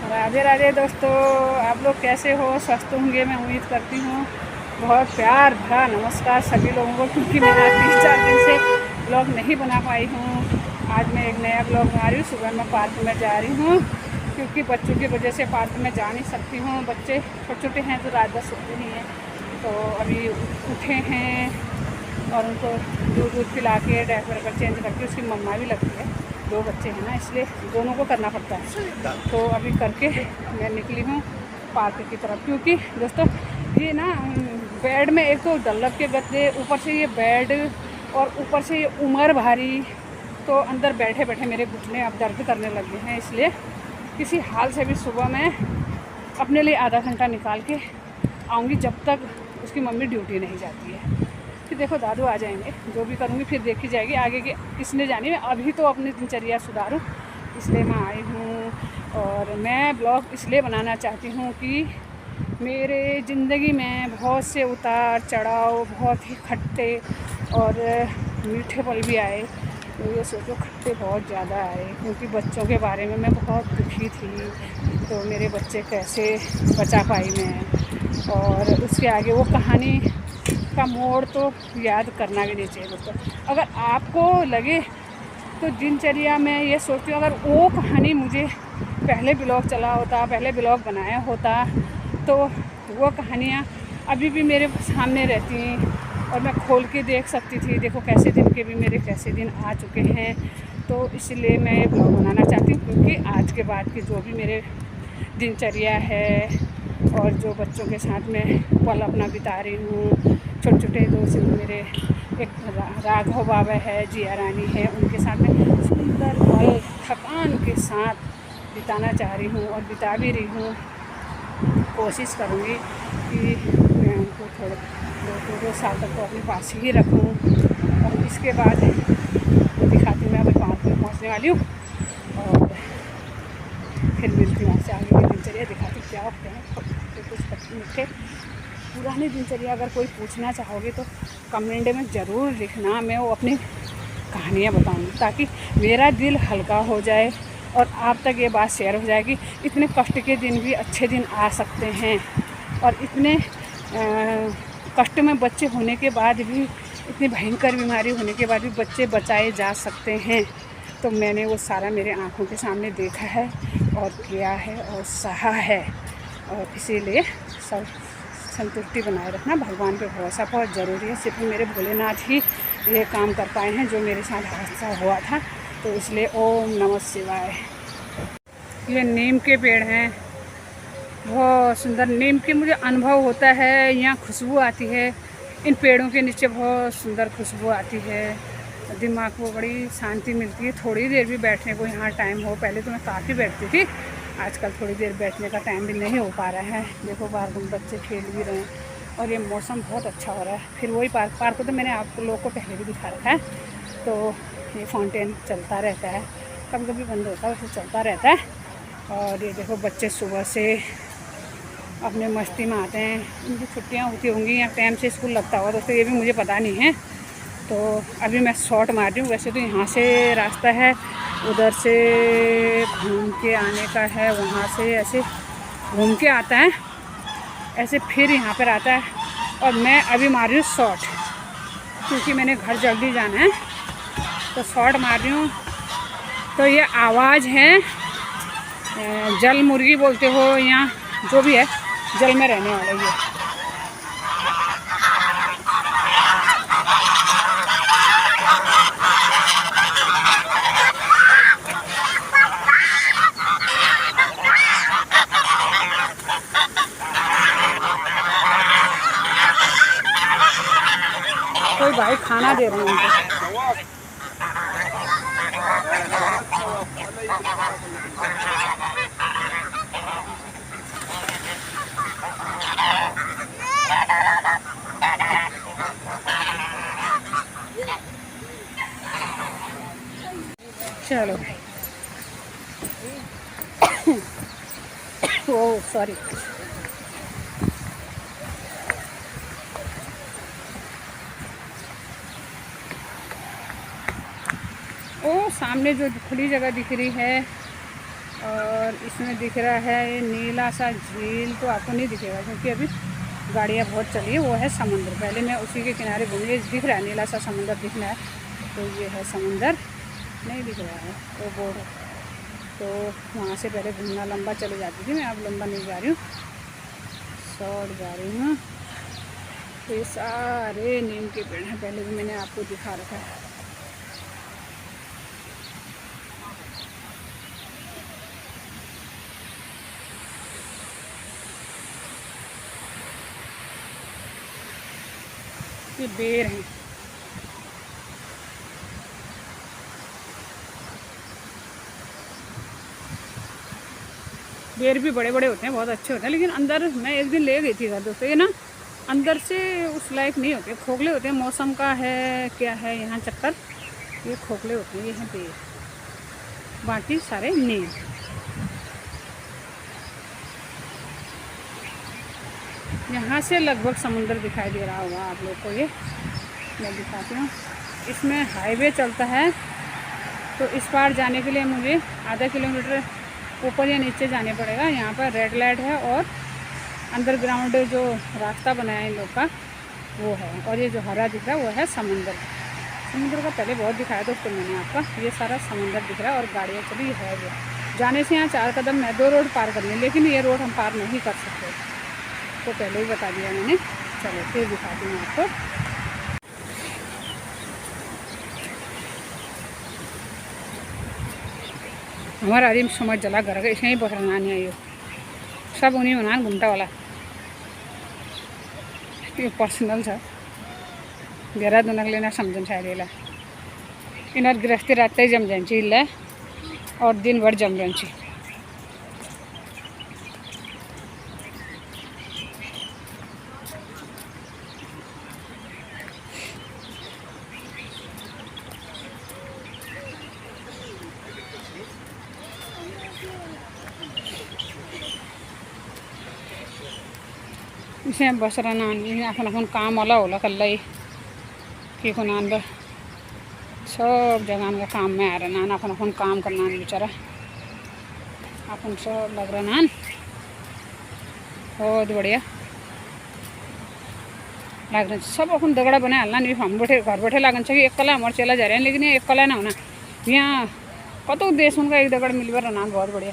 राधे राधे दोस्तों, आप लोग कैसे हो? स्वस्थ होंगे मैं उम्मीद करती हूँ। बहुत प्यार भरा नमस्कार सभी लोगों को, क्योंकि मैं 3-4 दिन से ब्लॉग नहीं बना पाई हूँ। आज मैं एक नया ब्लॉग बना रही हूँ। सुबह मैं पार्क में जा रही हूँ, क्योंकि बच्चों की वजह से पार्क में जा नहीं सकती हूँ। बच्चे छोटे छोटे हैं तो रात भर सोते नहीं हैं, तो अभी उठे हैं और उनको दूध पिला के डायपर पर चेंज करके, उसकी मम्मा भी लगती है। 2 बच्चे हैं ना, इसलिए दोनों को करना पड़ता है। तो अभी करके मैं निकली हूँ पार्क की तरफ, क्योंकि दोस्तों ये ना बेड में एक तो डल्लब के गद्दे, ऊपर से ये बेड और ऊपर से ये उम्र भारी, तो अंदर बैठे बैठे मेरे घुटने अब दर्द करने लगे हैं। इसलिए किसी हाल से भी सुबह मैं अपने लिए आधा घंटा निकाल के आऊँगी, जब तक उसकी मम्मी ड्यूटी नहीं जाती है। फिर देखो दादू आ जाएंगे, जो भी करूँगी फिर देखी जाएगी आगे की किसने जानी। मैं अभी तो अपनी दिनचर्या सुधारूँ, इसलिए मैं आई हूँ। और मैं ब्लॉग इसलिए बनाना चाहती हूँ कि मेरे ज़िंदगी में बहुत से उतार चढ़ाव, बहुत ही खट्टे और मीठे पल भी आए। तो ये सोचो खट्टे बहुत ज़्यादा आए, क्योंकि बच्चों के बारे में मैं बहुत दुखी थी। तो मेरे बच्चे कैसे बचा पाई मैं, और उसके आगे वो कहानी का मोड़ तो याद करना भी नहीं चाहिए दोस्तों। अगर आपको लगे तो दिनचर्या में ये सोचती हूँ, अगर वो कहानी मुझे पहले ब्लॉग चला होता, पहले ब्लॉग बनाया होता, तो वो कहानियाँ अभी भी मेरे सामने रहती और मैं खोल के देख सकती थी। देखो कैसे दिन के भी मेरे कैसे दिन आ चुके हैं। तो इसलिए मैं ये ब्लॉग बनाना चाहती हूँ, क्योंकि आज के बाद की जो भी मेरे दिनचर्या है और जो बच्चों के साथ में पल अपना बिता रही हूँ, छोटे छोटे दोस्त मेरे, एक राघव बाबा है, जिया रानी है, उनके साथ में सुंदर पल थकान के साथ बिताना चाह रही हूँ और बिता भी रही हूँ। कोशिश करूँगी कि मैं उनको थोड़े 2 साल तक तो अपने पास ही रखूँ। और इसके बाद दिखाती हूँ, मैं अभी पार्क में पहुँचने वाली हूँ और फिर मिलती हूँ आपसे। आगे की दिनचर्या दिखाती क्या होते हैं, तो कुछ मीठे पुरानी दिनचर्या अगर कोई पूछना चाहोगे तो कमेंट में ज़रूर लिखना। मैं वो अपनी कहानियाँ बताऊँगी, ताकि मेरा दिल हल्का हो जाए और आप तक ये बात शेयर हो जाएगी। इतने कष्ट के दिन भी अच्छे दिन आ सकते हैं, और इतने कष्ट में बच्चे होने के बाद भी, इतनी भयंकर बीमारी होने के बाद भी बच्चे बचाए जा सकते हैं। तो मैंने वो सारा मेरे आँखों के सामने देखा है और किया है और सहा है। और इसीलिए सब संतुष्टि बनाए रखना, भगवान पे भरोसा बहुत ज़रूरी है। सिर्फ मेरे भोलेनाथ ही ये काम कर पाए हैं जो मेरे साथ हादसा हुआ था। तो इसलिए ओम नमः शिवाय। ये नीम के पेड़ हैं, बहुत सुंदर नीम के मुझे अनुभव होता है। यहाँ खुशबू आती है, इन पेड़ों के नीचे बहुत सुंदर खुशबू आती है, दिमाग को बड़ी शांति मिलती है। थोड़ी देर भी बैठने को यहाँ टाइम हो, पहले तो मैं काफ़ी बैठती थी, आजकल थोड़ी देर बैठने का टाइम भी नहीं हो पा रहा है। देखो बाहर बच्चे खेल भी रहे हैं और ये मौसम बहुत अच्छा हो रहा है। फिर वही पार्क को तो मैंने आप लोगों को पहले भी दिखा रखा है। तो ये फाउंटेन चलता रहता है, कभी कभी बंद होता है, वैसे चलता रहता है। और ये देखो बच्चे सुबह से अपने मस्ती में आते हैं। इनकी छुट्टियाँ होती होंगी या टाइम से स्कूल लगता होगा दोस्तों, ये भी मुझे पता नहीं है। तो अभी मैं शॉर्ट मार रही हूँ। वैसे तो यहाँ से रास्ता है, उधर से घूम के आने का है, वहाँ से ऐसे घूम के आता है, ऐसे फिर यहाँ पर आता है। और मैं अभी मार रही हूँ शॉर्ट, क्योंकि मैंने घर जल्दी जाना है, तो शॉर्ट मार रही हूँ। तो ये आवाज़ है, जल मुर्गी बोलते हो यहाँ, जो भी है, जल में रहने वाला ये। कोई भाई खाना दे रहे हैं उनको। चलो ओह सॉरी। ओ सामने जो खुली जगह दिख रही है, और इसमें दिख रहा है ये नीला सा झील, तो आपको नहीं दिखेगा क्योंकि अभी गाड़ियाँ बहुत चली है। वो है समुद्र, पहले मैं उसी के किनारे घूमी, दिख रहा है नीला सा समुद्र दिख रहा है, तो ये है समुंदर, नहीं दिख रहा है वो बोर्ड। तो वहाँ से पहले घूमना, लंबा चले जाती थी मैं, अब लंबा नहीं जा रही हूँ, शॉर्ट जा रही हूँ। तो ये सारे नीम के पेड़ हैं, पहले भी मैंने आपको दिखा रखा है। ये बेर हैं, बेर भी बड़े बड़े होते हैं, बहुत अच्छे होते हैं, लेकिन अंदर मैं एक दिन ले गई थी घर दोस्तों, ये ना अंदर से उस लायक नहीं होते, खोखले होते हैं। मौसम का है क्या है यहाँ चक्कर, ये खोखले होते हैं। ये हैं बेर, बाकी सारे नीम। यहाँ से लगभग समुंदर दिखाई दे रहा होगा आप लोग को, ये मैं दिखाती हूँ। इसमें हाईवे चलता है, तो इस पार जाने के लिए मुझे आधा किलोमीटर ऊपर या नीचे जाने पड़ेगा। यहाँ पर रेड लाइट है और अंडरग्राउंड जो रास्ता बनाया है इन लोग का वो है, और ये जो हरा दिख रहा है वो है समुंदर। समुद्र का पहले बहुत दिखाया दोस्तों मैंने आपका, ये सारा समुंदर दिख रहा है और गाड़ियाँ चली है। वो जाने से यहाँ 4 कदम है, 2 रोड पार करनी है, लेकिन ये रोड हम पार नहीं कर सकते, तो पहले ही बता दिया मैंने। चलो फिर दिखाती हूँ आपको। हमारा आदमी समझ जला घर के इसमें ही पकड़ना नहीं आई हो, सब उन्हीं बना घूमता वाला, ये पर्सनल छ घेरा दुनकले ना समझन शायद ये इनार गृहस्थी रात ही जम जाए इल्ला और दिन भर जम रही। इसे बसरा नान अपन अपन काम वाला होला कल्ला ही कि को नान ब सब जगह का काम में आ रहा नान, अपन अपन काम करना बेचारा अपन सब लग रहा नान, बहुत बढ़िया लग रहा। सब अपन दगड़ा बना हल्ला नहीं, हम बैठे घर बैठे लागन चाहिए एक कला हमारे चला जा रहे हैं, लेकिन ये एक कला ना होना यहाँ कत देश उनका एक दगड़ मिल रहा नान, बहुत बढ़िया।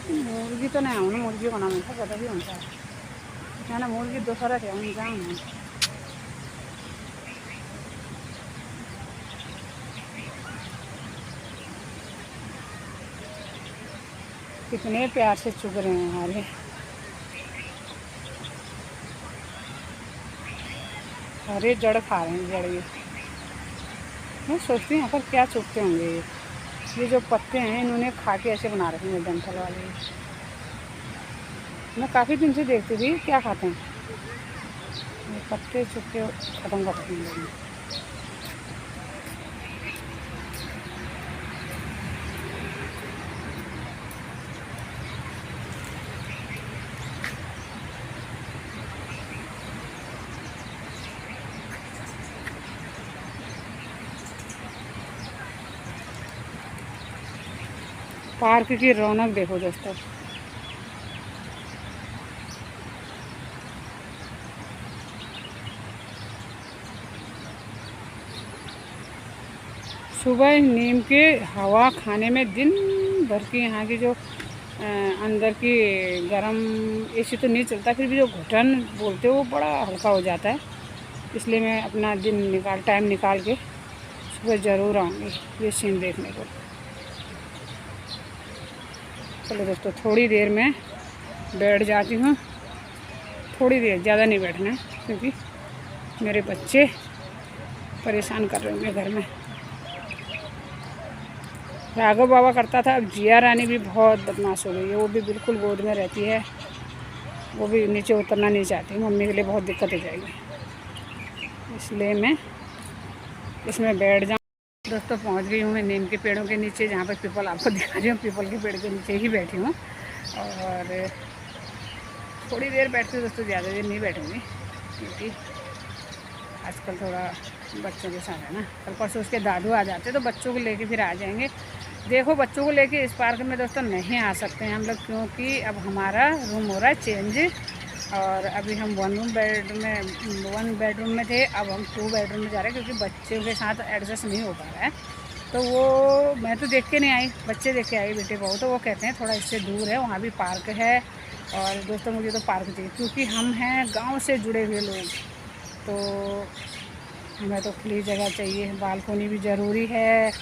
मुर्गी तो नहीं आऊँ, मुर्गी को नाम पता भी होता है ना, मुर्गी दोसरा थे हम जाऊँ। कितने प्यार से चुग रहे हैं हमारे, हरे जड़ खा रहे हैं जड़। ये मैं सोचती हूँ यहाँ पर क्या चुगते होंगे, ये जो पत्ते हैं इन्होंने खा के ऐसे बना रखे हैं डंठल वाले। मैं काफ़ी दिन से देखती थी क्या खाते हैं, ये पत्ते चुग के ख़त्म कर रखे हैं। पार्क की रौनक देखो दोस्तों, सुबह नीम के हवा खाने में दिन भर की यहाँ की जो अंदर की गर्म एसी तो नहीं चलता, फिर भी जो घुटन बोलते हो वो बड़ा हल्का हो जाता है। इसलिए मैं अपना दिन टाइम निकाल के सुबह ज़रूर आऊँगी ये सीन देखने को। चलो दोस्तों थोड़ी देर में बैठ जाती हूँ, थोड़ी देर, ज़्यादा नहीं बैठना है क्योंकि मेरे बच्चे परेशान कर रहे होंगे घर में। राघव बाबा करता था, अब जिया रानी भी बहुत बदमाश हो गई है, वो भी बिल्कुल गोद में रहती है, वो भी नीचे उतरना नहीं चाहती, मम्मी के लिए बहुत दिक्कत हो जाएगी, इसलिए मैं इसमें बैठ जाऊँ। दोस्तों पहुंच गई हूँ मैं नीम के पेड़ों के नीचे, जहाँ पर पीपल आपको दिखा रही हूँ, पीपल के पेड़ के नीचे ही बैठी हूँ। और थोड़ी देर बैठती हूँ दोस्तों, ज़्यादा देर नहीं बैठूँगी क्योंकि आजकल थोड़ा बच्चों के साथ है ना, कल परसों उसके दादू आ जाते तो बच्चों को लेके फिर आ जाएंगे, देखो बच्चों को लेके इस पार्क में दोस्तों नहीं आ सकते हैं हम लोग, क्योंकि अब हमारा रूम हो रहा है चेंज। और अभी हम वन बेडरूम में थे, अब हम 2 बेडरूम में जा रहे हैं, क्योंकि बच्चों के साथ एडजस्ट नहीं हो पा रहा है। तो वो मैं तो देख के नहीं आई, बच्चे देख के आई, बेटे बहू। तो वो कहते हैं थोड़ा इससे दूर है, वहाँ भी पार्क है। और दोस्तों मुझे तो पार्क चाहिए, क्योंकि हम हैं गाँव से जुड़े हुए लोग, तो हमें तो खुली जगह चाहिए, बालकोनी भी ज़रूरी है,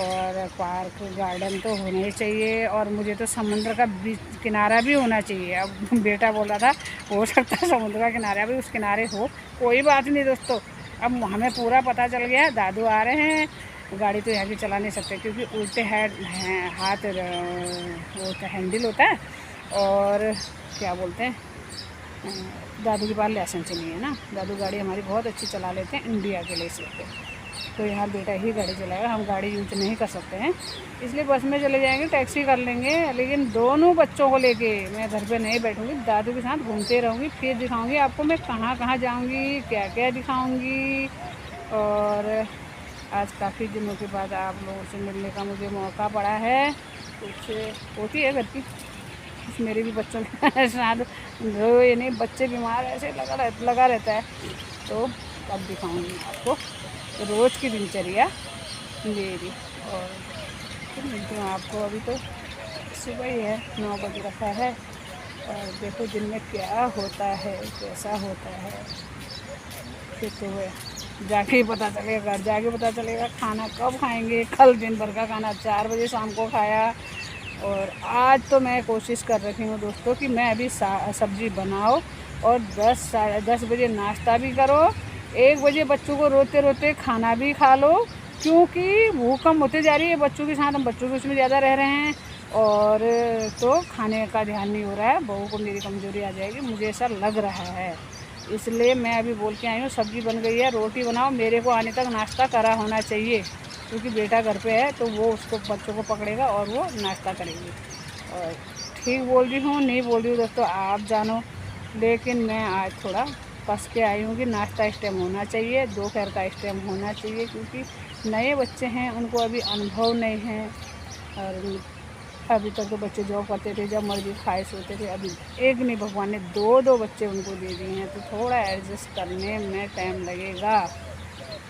और पार्क गार्डन तो होना ही चाहिए। और मुझे तो समुद्र का बीच किनारा भी होना चाहिए। अब बेटा बोल रहा था हो सकता है समुद्र का किनारा भी उस किनारे हो, कोई बात नहीं दोस्तों। अब हमें पूरा पता चल गया, दादू आ रहे हैं, गाड़ी तो यहाँ की चला नहीं सकते, क्योंकि उल्टे हाथ वो हैंडल होता है। और क्या बोलते हैं, दादू के पास लाइसेंस नहीं है ना, दादू गाड़ी हमारी बहुत अच्छी चला लेते हैं, इंडिया के लिए सिर्फ। तो यहाँ बेटा ही गाड़ी चलाएगा, हम गाड़ी यूज नहीं कर सकते हैं, इसलिए बस में चले जाएंगे, टैक्सी कर लेंगे। लेकिन दोनों बच्चों को लेके मैं घर पे नहीं बैठूँगी, दादू के साथ घूमते रहूँगी, फिर दिखाऊँगी आपको मैं कहाँ कहाँ जाऊँगी, क्या क्या दिखाऊँगी। और आज काफ़ी दिनों के बाद आप लोगों से मिलने का मुझे मौका पड़ा है। कुछ होती है घर की, कुछ मेरे भी बच्चों के साथ रोए नहीं, बच्चे बीमार ऐसे लगा रहता है। तो अब दिखाऊँगी आपको रोज़ की दिनचर्या मेरी। और फिर मिलती हूँ आपको, अभी तो सुबह ही है, 9 बज रखा है। और देखो दिन में क्या होता है, कैसा होता है, फिर तो जाके ही पता चलेगा, घर जाके पता चलेगा खाना कब खाएंगे। कल दिन भर का खाना 4 बजे शाम को खाया। और आज तो मैं कोशिश कर रही हूँ दोस्तों कि मैं अभी सब्ज़ी बनाओ और 10 साढ़े 10 बजे नाश्ता भी करो, 1 बजे बच्चों को रोते रोते खाना भी खा लो, क्योंकि भूख कम होते जा रही है बच्चों के साथ, हम बच्चों के उसमें ज़्यादा रह रहे हैं। और तो खाने का ध्यान नहीं हो रहा है, बहू को मेरी कमज़ोरी आ जाएगी, मुझे ऐसा लग रहा है। इसलिए मैं अभी बोल के आई हूँ सब्ज़ी बन गई है, रोटी बनाओ, मेरे को आने तक नाश्ता करा होना चाहिए, क्योंकि बेटा घर पे है तो वो उसको बच्चों को पकड़ेगा और वो नाश्ता करेंगे। और ठीक बोल रही हूँ नहीं बोल रही हूँ दोस्तों आप जानो, लेकिन मैं आज थोड़ा फंस के आई हूँ कि नाश्ता इस टाइम होना चाहिए, दोपहर का इस टाइम होना चाहिए, क्योंकि नए बच्चे हैं, उनको अभी अनुभव नहीं है। और अभी तक तो बच्चे जॉब करते थे, जब मर्जी खाए सोते थे, अभी एक नहीं भगवान ने 2-2 बच्चे उनको दे दिए हैं, तो थोड़ा एडजस्ट करने में टाइम लगेगा।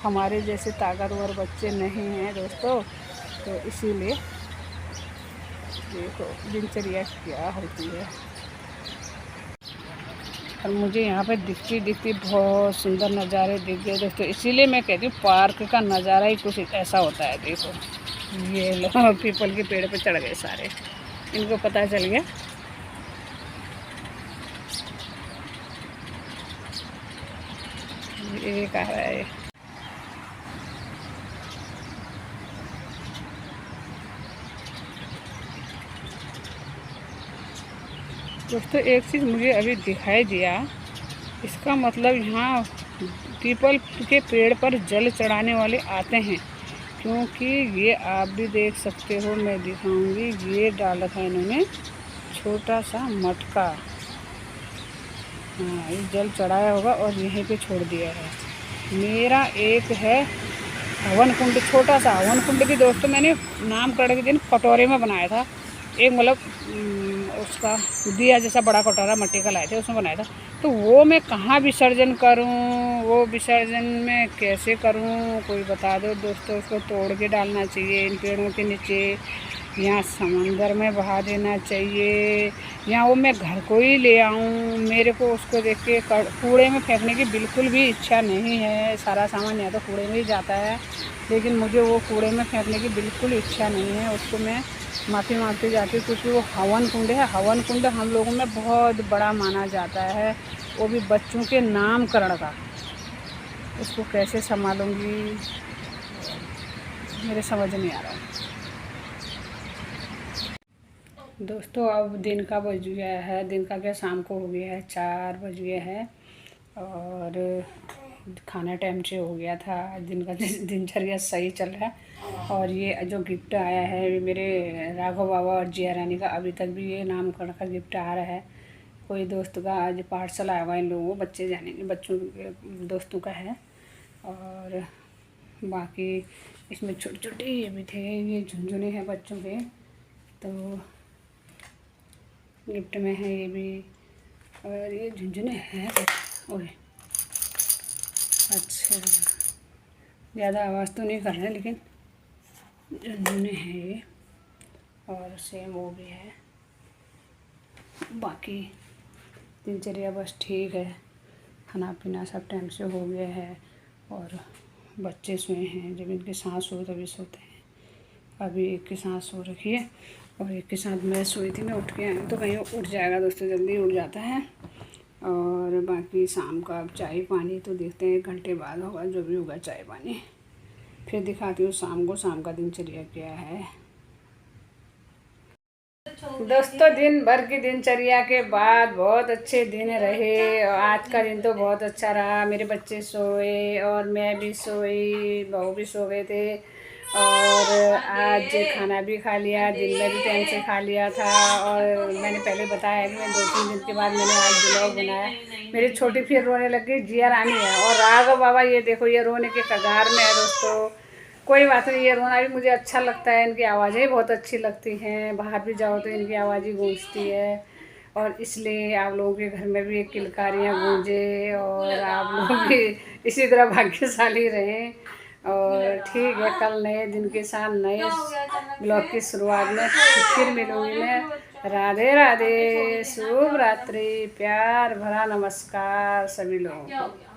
हमारे जैसे ताकतवर बच्चे नहीं हैं दोस्तों, तो इसीलिए देखो दिनचर्या क्या होती है। और मुझे यहाँ पे दिखती बहुत सुंदर नज़ारे दिख गए दोस्तों, इसीलिए मैं कहती हूँ पार्क का नज़ारा ही कुछ ऐसा होता है। देखो ये लोग पीपल के पेड़ पे चढ़ गए सारे, इनको पता चल गया। ये कह रहा है दोस्तों, एक चीज़ मुझे अभी दिखाई दिया, इसका मतलब यहाँ पीपल के पेड़ पर जल चढ़ाने वाले आते हैं, क्योंकि ये आप भी देख सकते हो, मैं दिखाऊंगी। ये डाला था इन्होंने छोटा सा मटका, हाँ ये जल चढ़ाया होगा और यहीं पे छोड़ दिया है। मेरा एक है हवन कुंड, छोटा सा हवन कुंड भी दोस्तों मैंने नामकरण के दिन कटोरे में बनाया था, एक मतलब उसका दिया जैसा बड़ा कटोरा मिट्टी का लाए थे, उसमें बनाया था। तो वो मैं कहाँ विसर्जन करूँ, वो विसर्जन में कैसे करूँ, कोई बता दो दोस्तों। उसको तोड़ के डालना चाहिए इन पेड़ों के नीचे, यहाँ समंदर में बहा देना चाहिए, या वो मैं घर को ही ले आऊँ। मेरे को उसको देख के कूड़े में फेंकने की बिल्कुल भी इच्छा नहीं है। सारा सामान या तो कूड़े में ही जाता है, लेकिन मुझे वो कूड़े में फेंकने की बिल्कुल इच्छा नहीं है। उसको मैं माफ़ी मांगती जाती हूँ, क्योंकि वो हवन कुंड है। हवन कुंड हम लोगों में बहुत बड़ा माना जाता है, वो भी बच्चों के नामकरण का। उसको कैसे संभालूंगी मेरे समझ नहीं आ रहा दोस्तों। अब दिन का बज गया है, दिन का क्या शाम को हो गया है, 4 बज गया है, और खाना टाइम से हो गया था। दिन का दिनचर्या सही चल रहा है। और ये जो गिफ्ट आया है मेरे राघव बाबा और जिया रानी का, अभी तक भी ये नामकरण का गिफ्ट आ रहा है। कोई दोस्त का आज पार्सल आया हुआ इन लोगों को, बच्चे जानेंगे, बच्चों के दोस्तों का है। और बाकी इसमें छोटे छोटे ये भी थे, ये झुनझुने हैं बच्चों के, तो गिफ्ट में है ये भी। और ये झुनझुने हैं, ओए अच्छा, ज़्यादा आवाज़ तो नहीं कर रहे लेकिन झुनझुने हैं ये। और सेम वो भी है। बाकी दिनचर्या बस ठीक है, खाना पीना सब टाइम से हो गया है। और बच्चे सोए हैं, जब इनके साथ सोए तभी सोते हैं। अभी एक के साथ सो रखी है और एक के साथ मैं सोई थी, मैं उठ के आई तो कहीं उठ जाएगा दोस्तों, जल्दी उठ जाता है। और बाकी शाम का अब चाय पानी तो देखते हैं 1 घंटे बाद होगा, जो भी होगा चाय पानी। फिर दिखाती हूँ शाम को, शाम का दिनचर्या क्या है। दोस्तों दिन भर की दिनचर्या के बाद बहुत अच्छे दिन रहे। आज का दिन तो बहुत अच्छा रहा। मेरे बच्चे सोए और मैं भी सोई, बहू भी सो गए थे। और आज खाना भी खा लिया, दिन में भी टाइम से खा लिया था। और मैंने पहले बताया कि मैं 2-3 दिन के बाद मैंने आज ब्लॉग बनाया। मेरी छोटी फिर रोने लग गई, जिया रानी है। और राघव बाबा ये देखो, ये रोने के कगार में है दोस्तों। कोई बात नहीं, ये रोना भी मुझे अच्छा लगता है, इनकी आवाज़ें ही बहुत अच्छी लगती हैं। बाहर भी जाओ तो इनकी आवाज़ ही गूंजती है। और इसलिए आप लोगों के घर में भी एक किलकारियाँ गूंजे और आप लोग भी इसी तरह भाग्यशाली रहें। और ठीक है, कल नए दिन के साथ नए ब्लॉग की शुरुआत में फिर मिलूँगी मैं। राधे राधे, शुभ रात्रि, प्यार भरा नमस्कार सभी लोगों को।